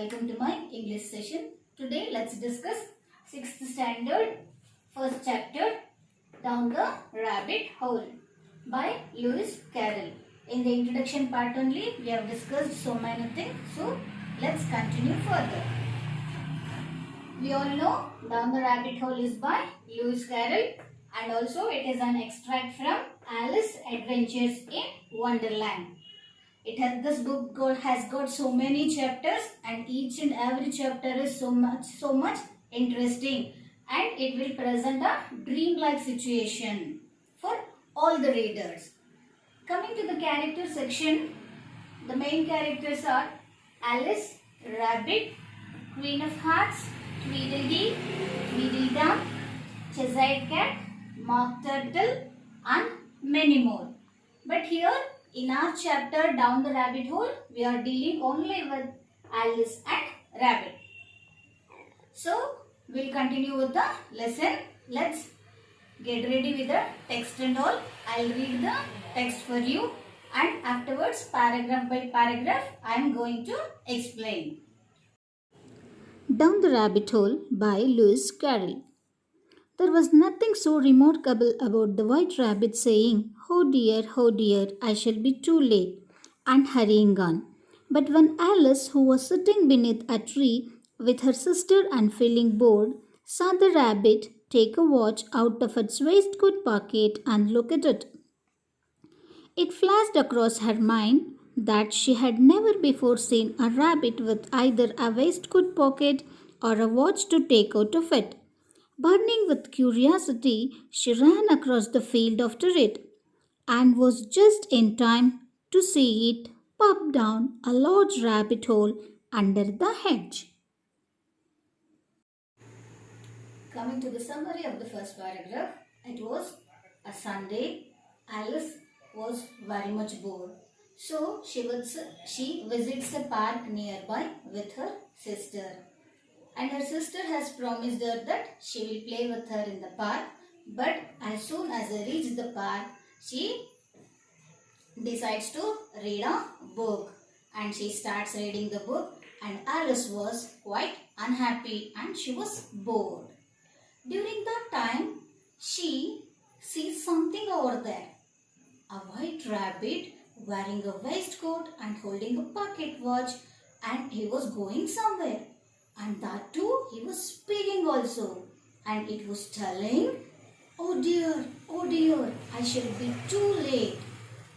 welcome to my English session. Today let's discuss 6th standard, first chapter, Down the Rabbit Hole by Lewis Carroll. In the introduction part only, we have discussed so many things. So let's continue further. We all know Down the Rabbit Hole is by Lewis Carroll, and also it is an extract from Alice Adventures in Wonderland. This book has got so many chapters, and each and every chapter is so much interesting, and it will present a dream-like situation for all the readers. Coming to the character section, the main characters are Alice, Rabbit, Queen of Hearts, Tweedledee, Tweedledum, Cheshire Cat, Mock Turtle, and many more. But here in our chapter Down the Rabbit Hole, we are dealing only with Alice and Rabbit. So we'll continue with the lesson. Let's get ready with the text and all. I'll read the text for you, and afterwards paragraph by paragraph I am going to explain. Down the Rabbit Hole by Lewis Carroll. There was nothing so remarkable about the white rabbit saying, oh dear, I shall be too late," and hurrying on. But when Alice, who was sitting beneath a tree with her sister and feeling bored, saw the rabbit take a watch out of its waistcoat pocket and look at it, it flashed across her mind that she had never before seen a rabbit with either a waistcoat pocket or a watch to take out of it. Burning with curiosity, she ran across the field after it and was just in time to see it pop down a large rabbit hole under the hedge. Coming to the summary of the first paragraph, it was a Sunday. Alice was very much bored. So she visits a park nearby with her sister. And her sister has promised her that she will play with her in the park. But as soon as they reach the park, she decides to read a book. And she starts reading the book, and Alice was quite unhappy and she was bored. During that time, she sees something over there. A white rabbit wearing a waistcoat and holding a pocket watch, and he was going somewhere. And that too, he was speaking also. And it was telling, oh dear, I shall be too late.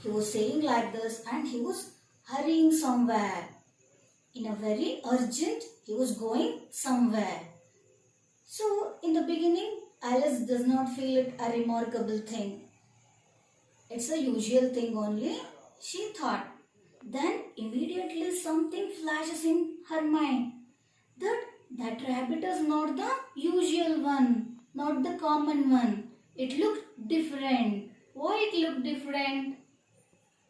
He was saying like this, and he was hurrying somewhere. In a very urgent, he was going somewhere. So, in the beginning, Alice does not feel it a remarkable thing. It's a usual thing only, she thought. Then, immediately something flashes in her mind. That rabbit is not the usual one, not the common one. It looked different. Why it looked different?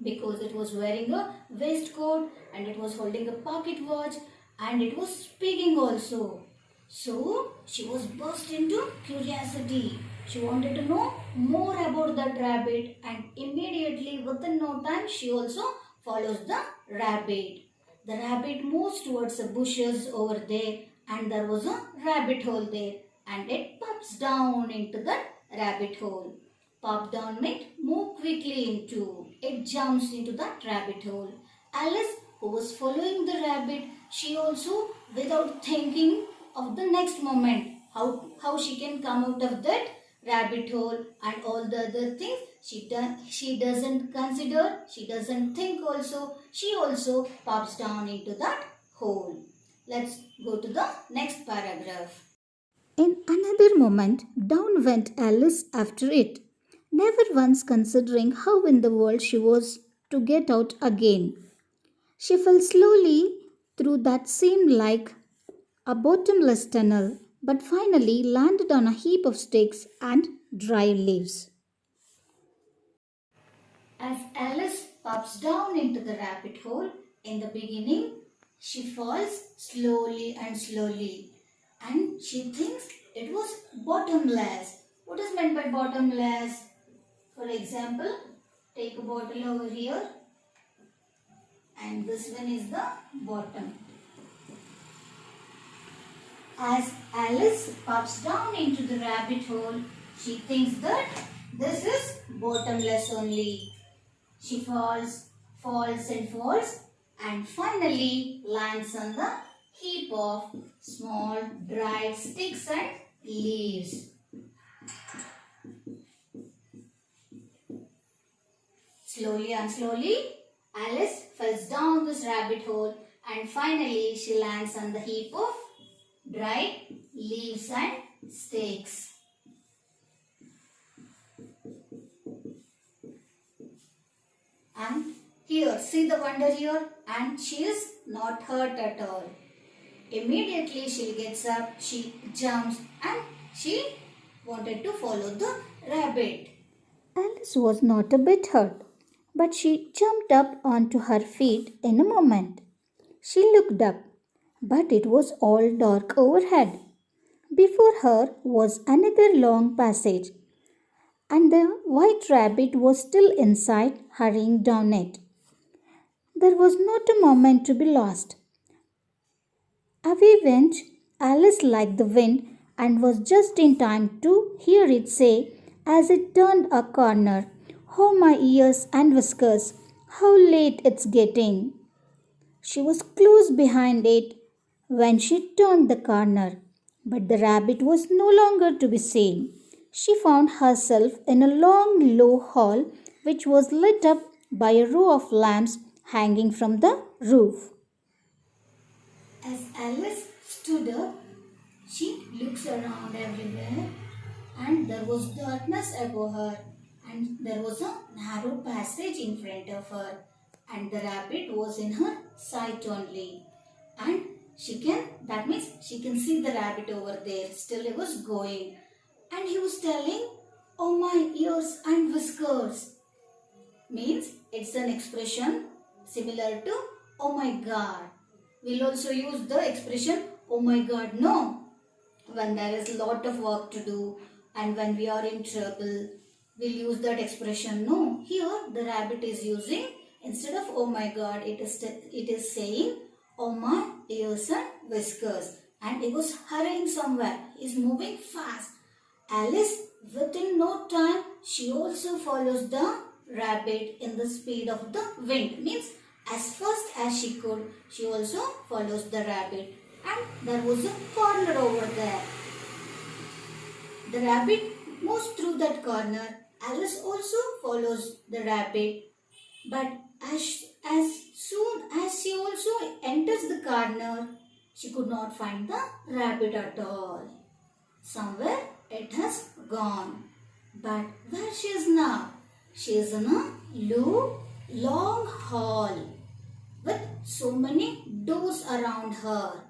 Because it was wearing a waistcoat, and it was holding a pocket watch, and it was speaking also. So she was burst into curiosity. She wanted to know more about that rabbit, and immediately within no time she also follows the rabbit. The rabbit moves towards the bushes over there, and there was a rabbit hole there, and it pops down into that rabbit hole. Pop down meant move quickly into. It jumps into that rabbit hole. Alice, who was following the rabbit, she also, without thinking of the next moment, how she can come out of that rabbit hole and all the other things, she doesn't consider, she doesn't think also, she also pops down into that hole. Let's go to the next paragraph. In another moment, down went Alice after it, never once considering how in the world she was to get out again. She fell slowly through that seemed like a bottomless tunnel, but finally landed on a heap of sticks and dry leaves. As Alice pops down into the rabbit hole, in the beginning, she falls slowly and slowly, and she thinks it was bottomless. What is meant by bottomless? For example, take a bottle over here, and this one is the bottom. As Alice pops down into the rabbit hole, she thinks that this is bottomless only. She falls, falls and falls and finally lands on the heap of small dried sticks and leaves. Slowly and slowly, Alice falls down this rabbit hole and finally she lands on the heap of dried leaves and sticks. And here, see the wonder here, and she is not hurt at all. Immediately she gets up, she jumps and she wanted to follow the rabbit. Alice was not a bit hurt, but she jumped up onto her feet in a moment. She looked up, but it was all dark overhead. Before her was another long passage, and the white rabbit was still inside, hurrying down it. There was not a moment to be lost. Away went Alice like the wind and was just in time to hear it say as it turned a corner, "Oh, my ears and whiskers, how late it's getting!" She was close behind it when she turned the corner, but the rabbit was no longer to be seen. She found herself in a long, low hall which was lit up by a row of lamps hanging from the roof. As Alice stood up, she looks around everywhere and there was darkness above her and there was a narrow passage in front of her and the rabbit was in her sight only. And that means she can see the rabbit over there. Still he was going and he was telling, "Oh, my ears and whiskers." Means it's an expression similar to "oh my god." We'll also use the expression "oh my god" no, when there is a lot of work to do and when we are in trouble, we'll use that expression no. Here the rabbit is using, instead of "oh my god," it is saying "oh my ears and whiskers," and it was hurrying somewhere. He's moving fast. Alice, within no time, she also follows the rabbit in the speed of the wind. Means as fast as she could, she also follows the rabbit. And there was a corner over there. The rabbit moves through that corner. Alice also follows the rabbit. But as soon as she also enters the corner, she could not find the rabbit at all. Somewhere it has gone. But where she is now? She is in a low, long hall with so many doors around her.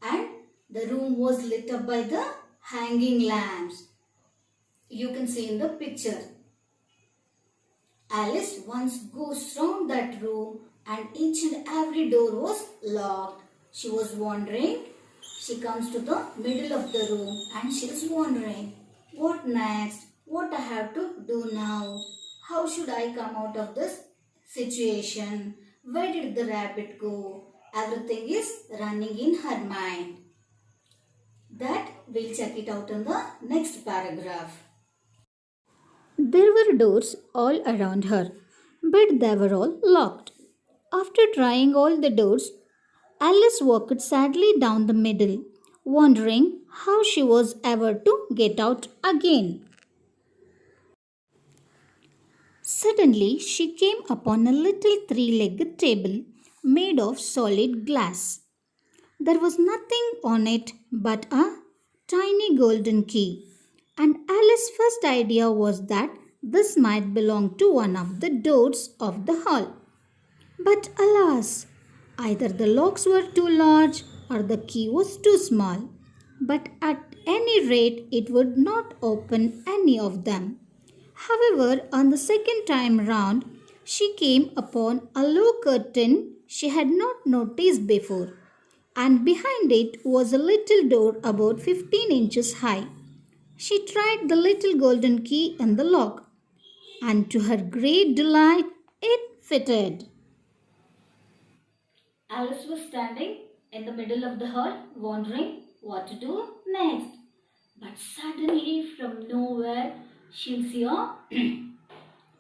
And the room was lit up by the hanging lamps. You can see in the picture. Alice once goes round that room and each and every door was locked. She was wondering. She comes to the middle of the room and she is wondering, what next? What I have to do now? How should I come out of this situation? Where did the rabbit go? Everything is running in her mind. That we'll check it out in the next paragraph. There were doors all around her, but they were all locked. After trying all the doors, Alice walked sadly down the middle, wondering how she was ever to get out again. Suddenly, she came upon a little three-legged table made of solid glass. There was nothing on it but a tiny golden key, and Alice's first idea was that this might belong to one of the doors of the hall. But alas, either the locks were too large or the key was too small. But at any rate, it would not open any of them. However, on the second time round, she came upon a low curtain she had not noticed before, and behind it was a little door about 15 inches high. She tried the little golden key in the lock, and to her great delight, it fitted. Alice was standing in the middle of the hall, wondering what to do next. But suddenly from nowhere she'll see a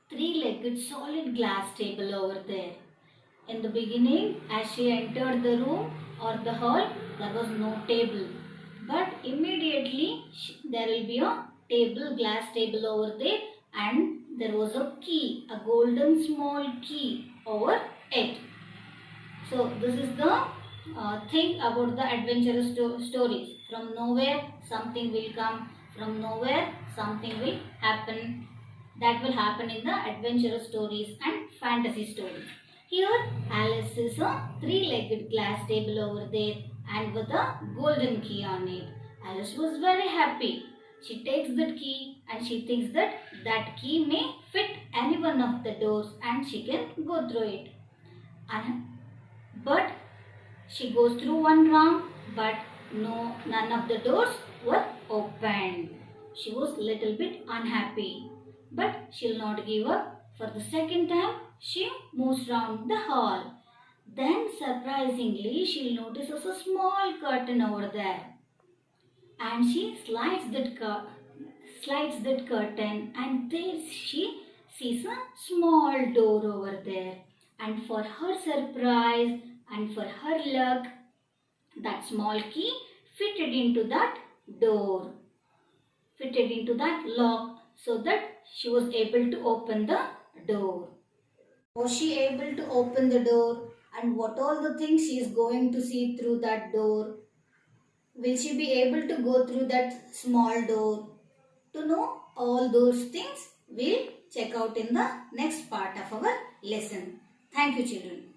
three-legged solid glass table over there. In the beginning, as she entered the room or the hall, there was no table. But immediately there will be a table, glass table over there, and there was a key, a golden small key over it. So this is the thing about the adventurous stories. From nowhere something will come. From nowhere something will happen. That will happen in the adventurous stories and fantasy stories. Here Alice is a three-legged glass table over there and with a golden key on it. Alice was very happy. She takes that key and she thinks that that key may fit any one of the doors and she can go through it. But she goes through one round, but none of the doors were opened. She was little bit unhappy, but she'll not give up. For the second time, she moves round the hall. Then, surprisingly, she notices a small curtain over there, and she slides that curtain, and there she sees a small door over there. And for her surprise and for her luck, that small key fitted into that door, fitted into that lock, so that she was able to open the door. Was she able to open the door? And what all the things she is going to see through that door? Will she be able to go through that small door? To know all those things, we'll check out in the next part of our lesson. Thank you, children.